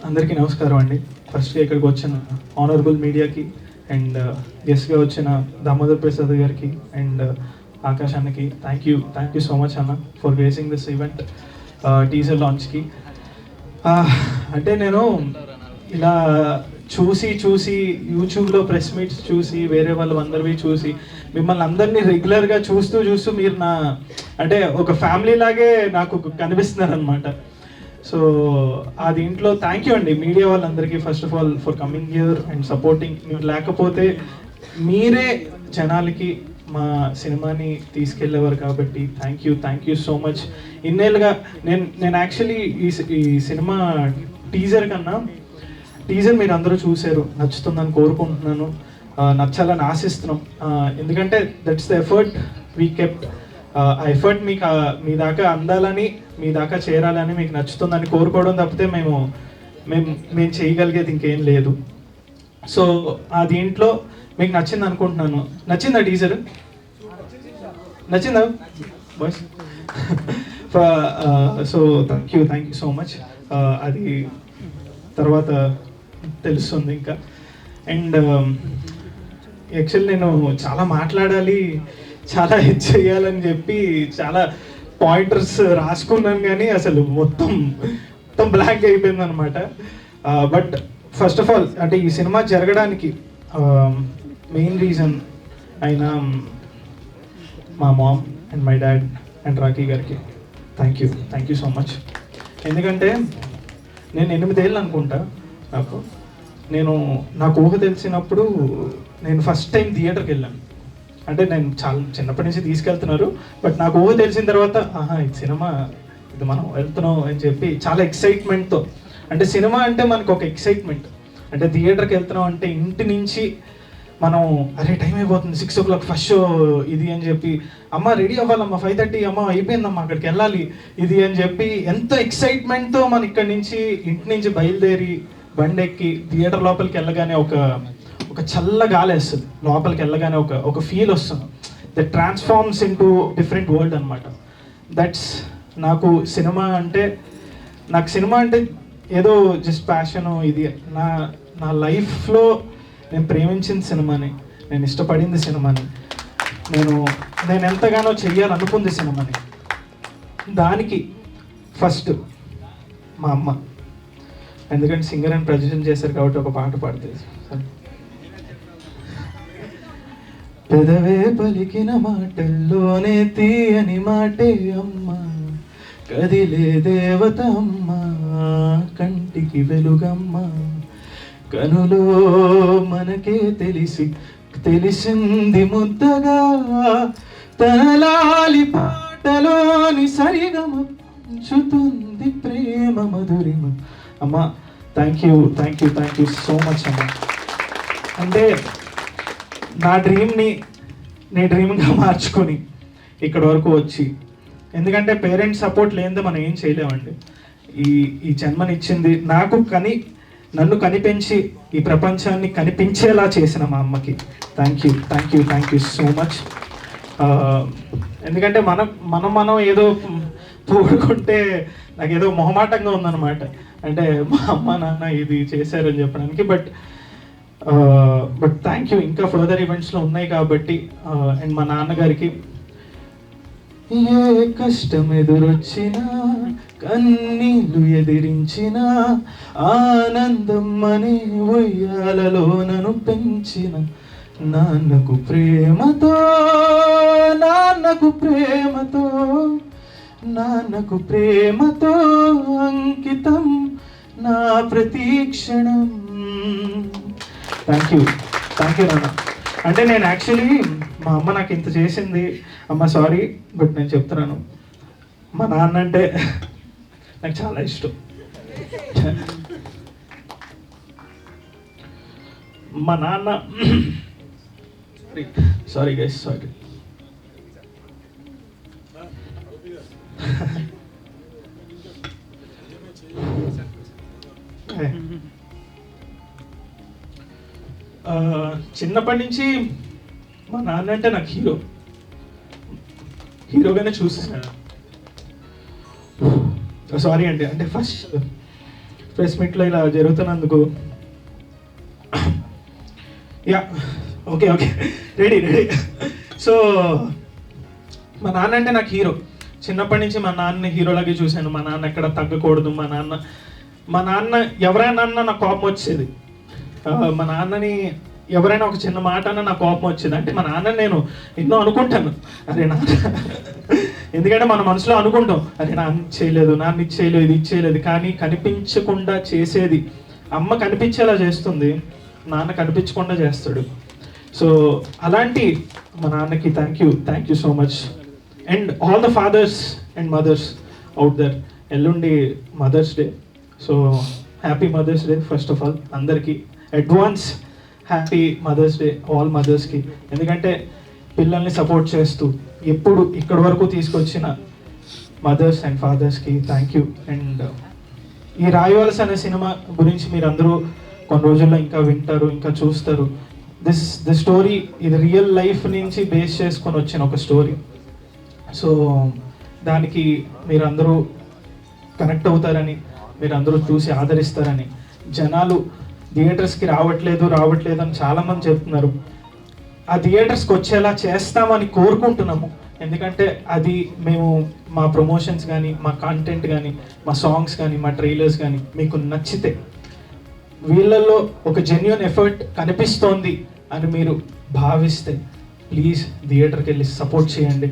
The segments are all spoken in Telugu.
అందరికీ నమస్కారం అండి. ఫస్ట్గా ఇక్కడికి వచ్చిన ఆనరబుల్ మీడియాకి అండ్ గెస్ట్గా వచ్చిన దామోదర్ ప్రసాద్ గారికి అండ్ ఆకాష్ అన్నకి థ్యాంక్ యూ సో మచ్ అన్న for gracing this event teaser లాంచ్కి. అంటే నేను ఇలా చూసి యూట్యూబ్లో ప్రెస్ మీట్స్ చూసి వేరే వాళ్ళు అందరివి చూసి మిమ్మల్ని అందరినీ రెగ్యులర్గా చూస్తూ మీరు నా అంటే ఒక ఫ్యామిలీ లాగే నాకు కనిపిస్తున్నారు అనమాట. సో ఆ దీంట్లో థ్యాంక్ యూ అండి మీడియా వాళ్ళందరికీ first of all for coming here and supporting. మీరు లేకపోతే మీరే జనాలకి మా సినిమాని తీసుకెళ్ళేవారు కాబట్టి థ్యాంక్ యూ సో మచ్. ఇన్నేళ్ళుగా నేను యాక్చువల్లీ ఈ సినిమా టీజర్ మీరు అందరూ చూశారు, నచ్చుతుందని కోరుకుంటున్నాను, నచ్చాలని ఆశిస్తున్నాం. ఎందుకంటే that's the effort we kept. ఆ ఎఫర్ట్ మీకు మీ దాకా అందాలని, మీ దాకా చేరాలని, మీకు నచ్చుతుందని కోరుకోవడం తప్పితే మేము చేయగలిగేది ఇంకేం లేదు. సో ఆ దీంట్లో మీకు నచ్చింది అనుకుంటున్నాను. నచ్చిందా టీజర్? నచ్చిందా boys? So thank you so much. అది తర్వాత తెలుస్తుంది ఇంకా. అండ్ యాక్చువల్లీ నేను చాలా మాట్లాడాలి, చాలా చేయాలని చెప్పి చాలా పాయింటర్స్ రాసుకున్నాను, కానీ అసలు మొత్తం బ్లాక్ అయిపోయింది అనమాట. బట్ ఫస్ట్ ఆఫ్ ఆల్ అంటే ఈ సినిమా జరగడానికి మెయిన్ రీజన్ అయిన మా mom and my dad and Rakhi గారికి థ్యాంక్ యూ సో మచ్. ఎందుకంటే నేను 8 ఏళ్ళు అనుకుంటా నాకు ఊహ తెలిసినప్పుడు నేను ఫస్ట్ టైం థియేటర్కి వెళ్ళాను. అంటే నేను చాలా చిన్నప్పటి నుంచి తీసుకెళ్తున్నారు, బట్ నాకు ఊహ తెలిసిన తర్వాత ఇది సినిమా, ఇది మనం వెళ్తున్నాం అని చెప్పి చాలా ఎక్సైట్మెంట్తో. అంటే సినిమా అంటే మనకు ఒక ఎక్సైట్మెంట్. అంటే థియేటర్కి వెళ్తున్నాం అంటే ఇంటి నుంచి మనం అరే టైం అయిపోతుంది, 6 o'clock ఫస్ట్ షో ఇది అని చెప్పి, అమ్మ రెడీ అవ్వాలమ్మా 5:30, అమ్మ అయిపోయిందమ్మా అక్కడికి వెళ్ళాలి ఇది అని చెప్పి ఎంతో ఎక్సైట్మెంట్తో మన ఇక్కడి నుంచి ఇంటి నుంచి బయలుదేరి బండి ఎక్కి థియేటర్ లోపలికి వెళ్ళగానే ఒక చల్ల గాలి వేస్తుంది. లోపలికి వెళ్ళగానే ఒక ఫీల్ వస్తుంది. That transforms in to different world అనమాట. దట్స్ నాకు సినిమా అంటే ఏదో జస్ట్ ప్యాషను. ఇది నా లైఫ్లో నేను ప్రేమించిన సినిమాని, నేను ఇష్టపడింది సినిమాని, నేను ఎంతగానో చెయ్యాలనుకుంది సినిమాని. దానికి ఫస్ట్ మా అమ్మ, ఎందుకంటే సింగర్ అని ప్రజెంట్ చేశారు కాబట్టి ఒక పాట పాడితే, పెదవే పలికిన మాటల్లోనే తీయని మాటే అమ్మ, కదిలే దేవత అమ్మ, కంటికి వెలుగమ్మ, కనులో మనకే తెలిసింది ముద్దగా, తనలాలి పాటలోని సరిగమ చుతుంది ప్రేమ మధురిమ. అమ్మ థ్యాంక్ యూ సో మచ్ అమ్మ. అంటే నా డ్రీమ్ని డ్రీమ్గా మార్చుకొని ఇక్కడ వరకు వచ్చి, ఎందుకంటే పేరెంట్స్ సపోర్ట్ లేనిదే మనం ఏం చేయలేమండి. ఈ జన్మనిచ్చింది నాకు, నన్ను కనిపించి ఈ ప్రపంచాన్ని కనిపించేలా చేసిన మా అమ్మకి థ్యాంక్ యూ సో మచ్. ఎందుకంటే మనం ఏదో పూడుకుంటే నాకు ఏదో మొహమాటంగా ఉందన్నమాట. అంటే మా అమ్మ నాన్న ఇది చేశారని చెప్పడానికి. But thank you. ఇంకా ఫర్దర్ ఈవెంట్స్లో ఉన్నాయి కాబట్టి. అండ్ మా నాన్నగారికి ఏ కష్టం ఎదురొచ్చినా, కన్నీళ్ళు ఎదిరించిన, ఆనందం అనే ఉయ్యాలలో నన్ను పెంచిన నాన్నకు ప్రేమతో అంకితం నా ప్రతీక్షణం. థ్యాంక్ యూ నాన్న. అంటే నేను యాక్చువల్లీ మా అమ్మ నాకు ఇంత చేసింది, అమ్మ సారీ, బట్ నేను చెప్తున్నాను, మా నాన్న అంటే నాకు చాలా ఇష్టం. మా నాన్న సారీ గైస్, సారీ. చిన్నప్పటి నుంచి మా నాన్న అంటే నాకు హీరోగానే చూసేసాను. సారీ అండి, అంటే ఫస్ట్ ప్రెస్ మీట్లో ఇలా జరుగుతున్నందుకు. Yeah, okay okay, ready ready. So మా నాన్న అంటే నాకు హీరో. చిన్నప్పటి నుంచి మా నాన్నని హీరోలాగే చూశాను. మా నాన్న ఎక్కడ తగ్గకూడదు. మా నాన్న ఎవరైనా అన్నా నాకు కోపం వచ్చేది. మా నాన్నని ఎవరైనా ఒక చిన్న మాట అన్నా నాకు కోపం వచ్చేది. అంటే మా నాన్న నేను ఎన్నో అనుకుంటాను, అరే నాన్న, ఎందుకంటే మన మనసులో అనుకుంటాం, అరే నాన్న చేయలేదు, నాన్న ఇది చేయలేదు, ఇది చేయలేదు. కానీ కనిపించకుండా చేసేది అమ్మ కనిపించేలా చేస్తుంది, నాన్న కనిపించకుండా చేస్తాడు. సో అలాంటి మా నాన్నకి thank you so much. And all the fathers and mothers out there. ఎల్లుండి mothers day, so happy mothers day first of all. అందరికీ advance happy mothers day all మదర్స్కి. ఎందుకంటే పిల్లల్ని సపోర్ట్ చేస్తూ ఎప్పుడు ఇక్కడి వరకు తీసుకొచ్చిన మదర్స్ అండ్ ఫాదర్స్కి థ్యాంక్ యూ. అండ్ ఈ రాయవలస అనే సినిమా గురించి మీరు అందరూ కొన్ని రోజుల్లో ఇంకా వింటారు, ఇంకా చూస్తారు. ది స్టోరీ ఇది రియల్ లైఫ్ నుంచి బేస్ చేసుకొని వచ్చిన ఒక స్టోరీ. సో దానికి మీరందరూ కనెక్ట్ అవుతారని, మీరందరూ చూసి ఆదరిస్తారని. జనాలు థియేటర్స్కి రావట్లేదు అని చాలామంది చెప్తున్నారు. ఆ థియేటర్స్కి వచ్చేలా చేస్తామని కోరుకుంటున్నాము. ఎందుకంటే అది మేము మా ప్రమోషన్స్ కానీ, మా కంటెంట్ కానీ, మా సాంగ్స్ కానీ, మా ట్రైలర్స్ కానీ మీకు నచ్చితే, వీళ్ళల్లో ఒక జెన్యూన్ ఎఫర్ట్ కనిపిస్తోంది అని మీరు భావిస్తే ప్లీజ్ థియేటర్కి వెళ్ళి సపోర్ట్ చేయండి.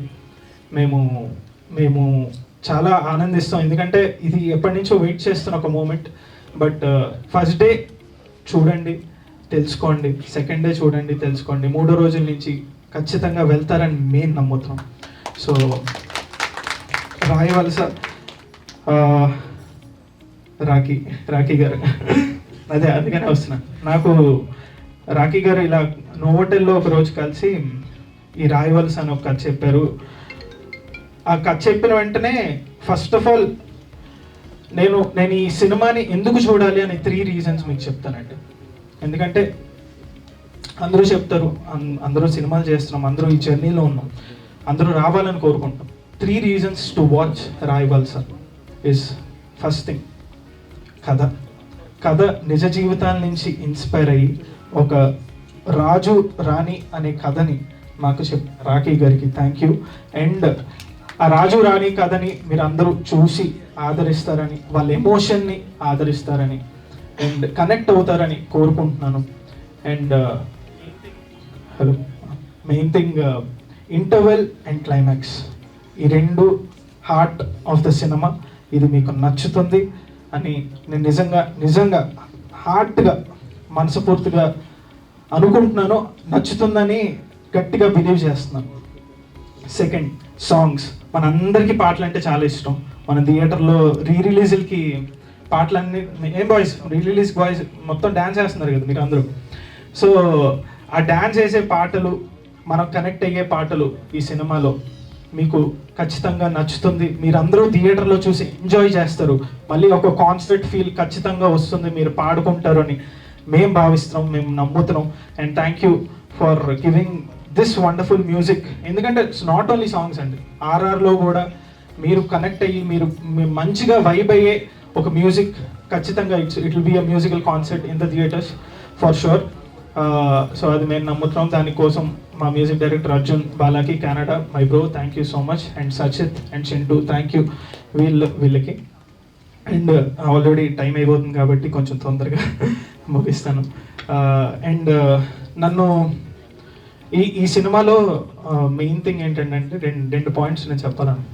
మేము చాలా ఆనందిస్తాం. ఎందుకంటే ఇది ఎప్పటి నుంచో వెయిట్ చేస్తున్న ఒక మూమెంట్. బట్ ఫస్ట్ డే చూడండి, తెలుసుకోండి. సెకండ్ డే చూడండి, తెలుసుకోండి. 3వ రోజుల నుంచి ఖచ్చితంగా వెళ్తారని మేము నమ్ముతున్నాం. సో రాయవలస రాఖీ గారు అదే అందుకనే వస్తున్నా. నాకు రాఖీ గారు ఇలా నోవోటెల్లో ఒక రోజు కలిసి ఈ రాయవలస అని ఒక కథ చెప్పారు. ఆ కథ చెప్పిన వెంటనే ఫస్ట్ ఆఫ్ ఆల్ నేను ఈ సినిమాని ఎందుకు చూడాలి అని 3 రీజన్స్ మీకు చెప్తానండి. ఎందుకంటే అందరూ చెప్తారు, అందరూ సినిమాలు చేస్తున్నాం, అందరూ ఈ జర్నీలో ఉన్నాం, అందరూ రావాలని కోరుకుంటాం. 3 reasons to watch Rayavalasa is first thing కథ నిజ జీవితాల నుంచి ఇన్స్పైర్ అయ్యి ఒక రాజు రాణి అనే కథని మాకు రాఖీ గారికి థ్యాంక్ యూ. అండ్ ఆ రాజు రాణి కథని మీరు అందరూ చూసి ఆదరిస్తారని, వాళ్ళ ఎమోషన్ని ఆదరిస్తారని అండ్ కనెక్ట్ అవుతారని కోరుకుంటున్నాను. And hello, main thing interval and climax, ఈ 2 హార్ట్ ఆఫ్ ద సినిమా. ఇది మీకు నచ్చుతుంది అని నేను నిజంగా హార్ట్గా మనస్ఫూర్తిగా అనుకుంటున్నాను. నచ్చుతుందని గట్టిగా బిలీవ్ చేస్తున్నాను. Second, songs. మనందరికీ పాటలు అంటే చాలా ఇష్టం. మన థియేటర్లో రిలీజులకి పాటలన్నీ ఏం బాయ్స్, రిలీజ్ బాయ్స్ మొత్తం డ్యాన్స్ చేస్తున్నారు కదా మీరు అందరూ. సో ఆ డ్యాన్స్ చేసే పాటలు, మనం కనెక్ట్ అయ్యే పాటలు ఈ సినిమాలో మీకు ఖచ్చితంగా నచ్చుతుంది. మీరందరూ థియేటర్లో చూసి ఎంజాయ్ చేస్తారు. మళ్ళీ ఒక కాన్సర్ట్ ఫీల్ ఖచ్చితంగా వస్తుంది, మీరు పాడుకుంటారు అని మేము భావిస్తున్నాం, మేము నమ్ముతున్నాం. And thank you for giving this wonderful music. ఎందుకంటే ఇట్స్ నాట్ ఓన్లీ సాంగ్స్ అండి, ఆర్ఆర్లో కూడా మీరు కనెక్ట్ అయ్యి మీరు మంచిగా వైబ్ అయ్యే ఒక మ్యూజిక్ ఖచ్చితంగా it will be a musical concert in the theatres for sure. So అది మేము నమ్ముతున్నాం. దానికోసం మా మ్యూజిక్ డైరెక్టర్ అర్జున్ బాలాకి, Canada, my bro, thank you so much. And Sachit and Chintu, thank you వీళ్ళకి. అండ్ ఆల్రెడీ టైం అయిపోతుంది కాబట్టి కొంచెం తొందరగా ముగిస్తాను. అండ్ నన్ను ఈ సినిమాలో మెయిన్ థింగ్ ఏంటంటే రెండు పాయింట్స్ నేను చెప్పాలను.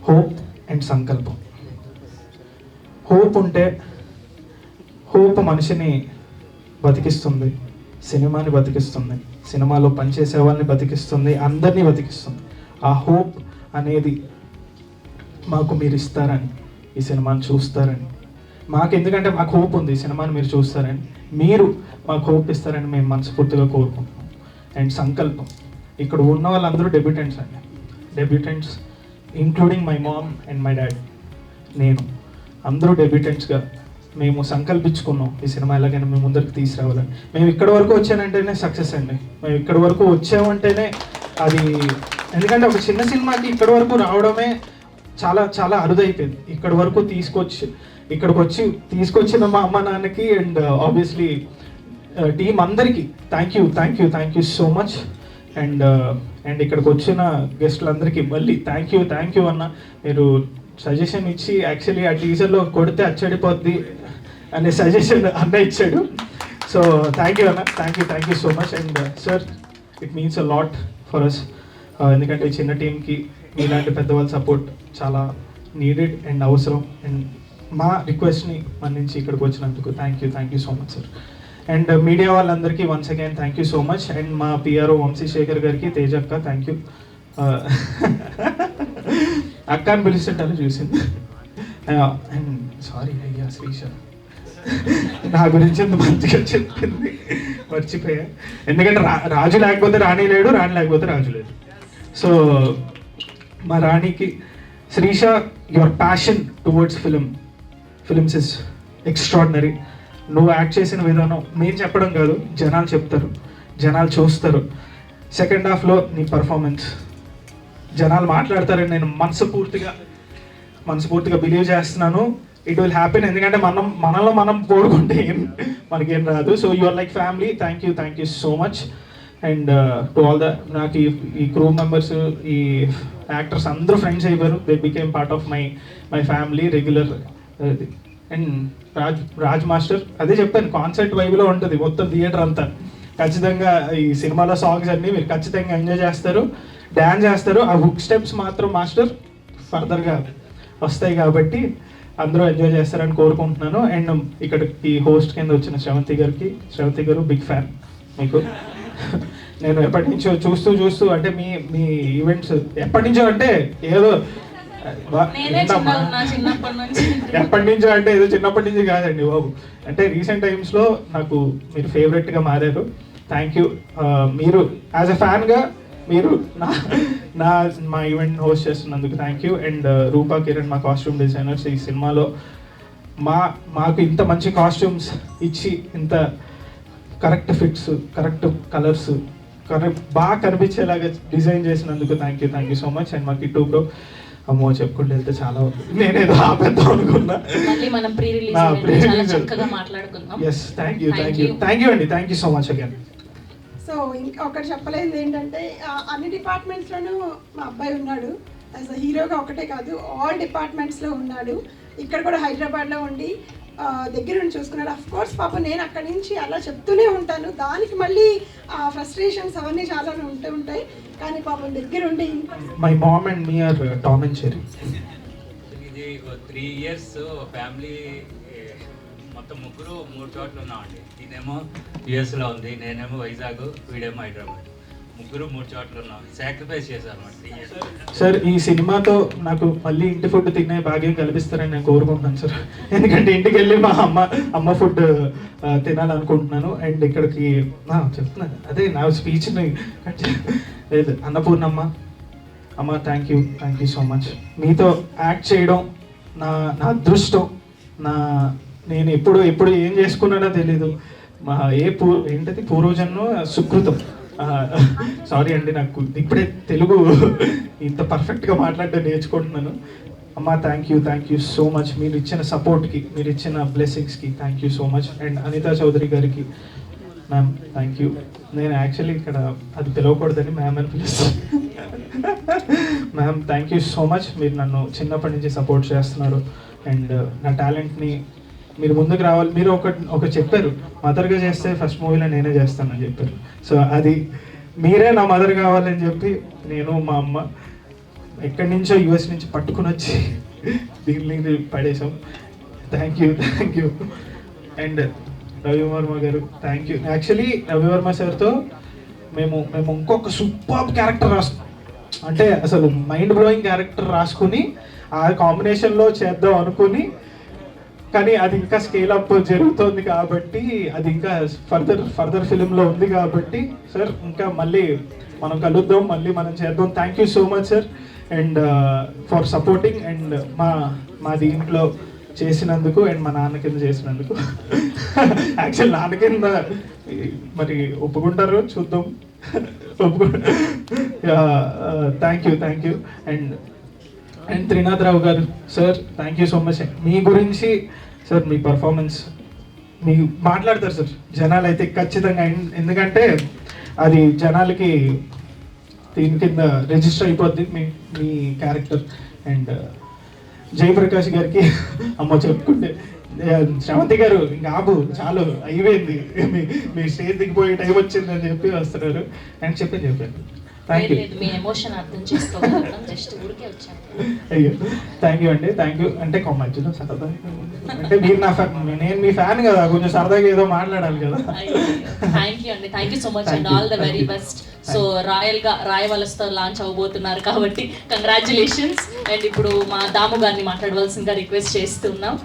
హోప్ అండ్ సంకల్పం. హోప్ ఉంటే, హోప్ మనిషిని బతికిస్తుంది, సినిమాని బతికిస్తుంది, సినిమాలో పనిచేసే వాళ్ళని బతికిస్తుంది, అందరినీ బతికిస్తుంది. ఆ హోప్ అనేది మాకు మీరు ఇస్తారని, ఈ సినిమాని చూస్తారని మాకు, ఎందుకంటే మాకు హోప్ ఉంది, ఈ సినిమాని మీరు చూస్తారని, మీరు మాకు హోప్ ఇస్తారని మేము మనస్ఫూర్తిగా కోరుకుంటున్నాం. అండ్ సంకల్పం, ఇక్కడ ఉన్న వాళ్ళందరూ డెబ్యూటెంట్స్ అండి, debutants including my mom and my dad, నేను, అందరూ డెబ్యూటెంట్స్గా మేము సంకల్పించుకున్నాం ఈ సినిమా ఎలాగైనా మేము ముందరికి తీసుకురావాలని. మేము ఇక్కడ వరకు వచ్చానంటేనే సక్సెస్ అండి, మేము ఇక్కడ వరకు వచ్చామంటేనే అది, ఎందుకంటే ఒక చిన్న సినిమాకి ఇక్కడ వరకు రావడమే చాలా చాలా అరుదైపోయింది. ఇక్కడికి వచ్చి తీసుకొచ్చిన మా అమ్మ నాన్నకి అండ్ ఆబ్వియస్లీ టీం అందరికీ thank you so much. And ఇక్కడికి వచ్చిన గెస్టులందరికీ మళ్ళీ థ్యాంక్ యూ అన్న. మీరు సజెషన్ ఇచ్చి యాక్చువల్లీ ఆ టీజర్లో కొడితే అచ్చడిపోద్ది అనే సజెషన్ అన్న ఇచ్చాడు. సో థ్యాంక్ యూ అన్న, thank you so much. And sir, it means a lot for us. ఎందుకంటే చిన్న టీంకి మీలాంటి పెద్దవాళ్ళ సపోర్ట్ చాలా నీడెడ్ అండ్ అవసరం. అండ్ మా రిక్వెస్ట్ని మన్నించి ఇక్కడికి వచ్చినందుకు thank you so much sir. And media వాళ్ళందరికీ once again thank you so much. And మా పిఆర్ఓ వంశీశేఖర్ గారికి, తేజ అక్క థ్యాంక్ యూ. అక్క అని పిలుస్తుంటే అలా చూసింది. అండ్ సారీ అయ్యా శ్రీష, నా గురించి ఎంత మంచిగా చెప్పింది, మర్చిపోయా. ఎందుకంటే రాజు లేకపోతే రాణి లేడు, రాణి లేకపోతే రాజు లేడు. సో మా రాణికి, Srisha, your passion towards films is extraordinary. నువ్వు యాక్ట్ చేసిన విధానం నేను చెప్పడం కాదు, జనాలు చెప్తారు, జనాలు చూస్తారు. సెకండ్ హాఫ్లో నీ పర్ఫార్మెన్స్ జనాలు మాట్లాడతారని నేను మనస్ఫూర్తిగా బిలీవ్ చేస్తున్నాను. It will happen. ఎందుకంటే మనలో మనం పోడుకుంటే మనకేం రాదు. So you are like family. Thank you so much. And to all నాకు ఈ క్రూ మెంబర్స్, ఈ యాక్టర్స్ అందరూ ఫ్రెండ్స్ అయిపోయారు. They became part of my family regular. And Raj master, అదే చెప్పాను, కాన్సర్ట్ వైబ్లో ఉంటుంది మొత్తం థియేటర్ అంతా. ఖచ్చితంగా ఈ సినిమాలో సాంగ్స్ అన్నీ మీరు ఖచ్చితంగా ఎంజాయ్ చేస్తారు, డ్యాన్స్ చేస్తారు. ఆ హుక్ స్టెప్స్ మాత్రం మాస్టర్ ఫర్దర్గా వస్తాయి కాబట్టి అందరూ ఎంజాయ్ చేస్తారని కోరుకుంటున్నాను. అండ్ ఇక్కడ ఈ హోస్ట్ కింద వచ్చిన శ్రవంతి గారు బిగ్ ఫ్యాన్ మీకు. నేను ఎప్పటి నుంచో చూస్తూ అంటే మీ ఈవెంట్స్ ఎప్పటి నుంచో అంటే ఏదో ఎప్పటి నుంచో అంటే ఏదో చిన్నప్పటి నుంచి కాదండి బాబు. అంటే రీసెంట్ టైమ్స్లో నాకు మీరు ఫేవరెట్గా మారారు. Thank you. మీరు యాజ్ ఎ ఫ్యాన్గా మీరు మా ఈవెంట్ హోస్ట్ చేస్తున్నందుకు థ్యాంక్ యూ. అండ్ రూపా కిరణ్, మా కాస్ట్యూమ్ డిజైనర్స్, ఈ సినిమాలో మాకు ఇంత మంచి కాస్ట్యూమ్స్ ఇచ్చి ఇంత కరెక్ట్ ఫిట్స్, కరెక్ట్ కలర్స్, బాగా కనిపించేలాగా డిజైన్ చేసినందుకు thank you so much. And మా కిట్టు బ్రో, అమ్మో చెప్పుకుంటూ వెళ్తే చాలా నేనేదో ఆపేద్దాం అనుకున్నా. ఎస్ థ్యాంక్ యూ అండి, thank you so much again. So ఇంకా ఒకటి చెప్పలేదు ఏంటంటే, అన్ని డిపార్ట్మెంట్స్లోనూ మా అబ్బాయి ఉన్నాడు. యాజ్ అ హీరోగా ఒకటే కాదు, ఆల్ డిపార్ట్మెంట్స్లో ఉన్నాడు. ఇక్కడ కూడా హైదరాబాద్లో ఉండి దగ్గర నుండి చూసుకున్నాడు. అఫ్ కోర్స్ పాప నేను అక్కడి నుంచి అలా చెప్తూనే ఉంటాను, దానికి మళ్ళీ ఫ్రస్ట్రేషన్స్ అవన్నీ చాలా ఉంటాయి. కానీ పాపం దగ్గర ఉండి my mom and me are Tom and Jerry. ఇది 3 years ఫ్యామిలీ మొత్తం ముగ్గురు 3 చోట్ల ఉన్నామండి. నేనేమో యుఎస్లో ఉంది, నేనేమో వైజాగ్, వీడేమో హైదరాబాద్. ముగ్గురు 3 చోట్ల ఉన్నాం. సాక్రిఫైస్ చేశారు సార్. ఈ సినిమాతో నాకు మళ్ళీ ఇంటి ఫుడ్ తినే భాగ్యం కల్పిస్తారని నేను కోరుకుంటున్నాను సార్. ఎందుకంటే ఇంటికి వెళ్ళి మా అమ్మ ఫుడ్ తినాలనుకుంటున్నాను. అండ్ ఇక్కడికి చెప్తున్నాను, అదే నా స్పీచ్ని లేదు, అన్నపూర్ణమ్మ అమ్మ థ్యాంక్ యూ సో మచ్. మీతో యాక్ట్ చేయడం నా అదృష్టం. నేను ఎప్పుడు ఏం చేసుకున్నానో తెలీదు. ఏంటది పూర్వజన్మ సుకృతం. సారీ అండి, నాకు ఇప్పుడే తెలుగు ఇంత పర్ఫెక్ట్గా మాట్లాడడం నేర్చుకుంటున్నాను. అమ్మ థ్యాంక్ యూ సో మచ్. మీరు ఇచ్చిన సపోర్ట్కి, మీరు ఇచ్చిన బ్లెస్సింగ్స్కి thank you so much. And Anitha Chowdary గారికి మ్యామ్ థ్యాంక్ యూ. నేను యాక్చువల్లీ ఇక్కడ అది పిలవకూడదని మ్యామ్ అని పిలుస్తాను. Ma'am thank you so much. మీరు నన్ను చిన్నప్పటి నుంచి సపోర్ట్ చేస్తున్నారు. అండ్ నా టాలెంట్ని మీరు ముందుకు రావాలి. మీరు ఒక చెప్పారు, మదర్గా చేస్తే ఫస్ట్ మూవీలో నేనే చేస్తానని చెప్పారు. సో అది మీరే నా మదర్ కావాలని చెప్పి నేను మా అమ్మ ఎక్కడి నుంచో యుఎస్ నుంచి పట్టుకుని వచ్చి దీన్ని పడేసాం. Thank you. అండ్ రవివర్మ గారు థ్యాంక్ యూ. యాక్చువల్లీ రవివర్మ సార్తో మేము ఇంకొక సూపర్ క్యారెక్టర్ అంటే అసలు మైండ్ బ్లోయింగ్ క్యారెక్టర్ రాసుకుని ఆ కాంబినేషన్లో చేద్దాం అనుకుని, కానీ అది ఇంకా స్కేల్ అప్ జరుగుతుంది కాబట్టి, అది ఇంకా ఫర్దర్ ఫిలింలో ఉంది కాబట్టి సార్ ఇంకా మళ్ళీ మనం కలుద్దాం, మళ్ళీ మనం చేద్దాం. Thank you so much sir. And for supporting and మా దీంట్లో చేసినందుకు అండ్ మా నాన్న కింద చేసినందుకు. యాక్చువల్ నాన్న కింద మరి ఒప్పుకుంటారు, చూద్దాం. Thank you. And and Trinath Rao గారు sir, thank you so much. మీ గురించి సార్, మీ పర్ఫార్మెన్స్ మీకు మాట్లాడతారు సార్ జనాలు అయితే ఖచ్చితంగా. ఎందుకంటే అది జనాలకి దీని కింద రిజిస్టర్ అయిపోద్ది మీ మీ క్యారెక్టర్. అండ్ జయప్రకాష్ గారికి అమ్మ చెప్పుకుంటే, శ్రవంతి గారు ఇంకా ఆపు చాలు అయిపోయింది, మీ స్టేజ్ దిగిపోయే టైం వచ్చిందని చెప్పి వస్తున్నారు. అండ్ చెప్పాను థ్యాంక్ యూ. మీ ఎమోషన్ అర్థం చేసుకోగలం, జస్ట్ ఊరికే వచ్చాను. అయ్యో థ్యాంక్ యూ అండి, థ్యాంక్ యూ. అంటే మధ్యలో సరదా అంటే మీరు నా ఫ్యాన్, నేను మీ ఫ్యాన్ కదా, కొంచెం సరదాగా ఏదో మాట్లాడాలి కదా. థ్యాంక్ యూ అండి, thank you so much and all the very best. So రాయవలసతో లాంచ్ అవబోతున్నారు కాబట్టి కంగ్రాచులేషన్స్. అండ్ ఇప్పుడు మా దాము గారిని మాట్లాడవలసిందిగా రిక్వెస్ట్ చేస్తున్నాం.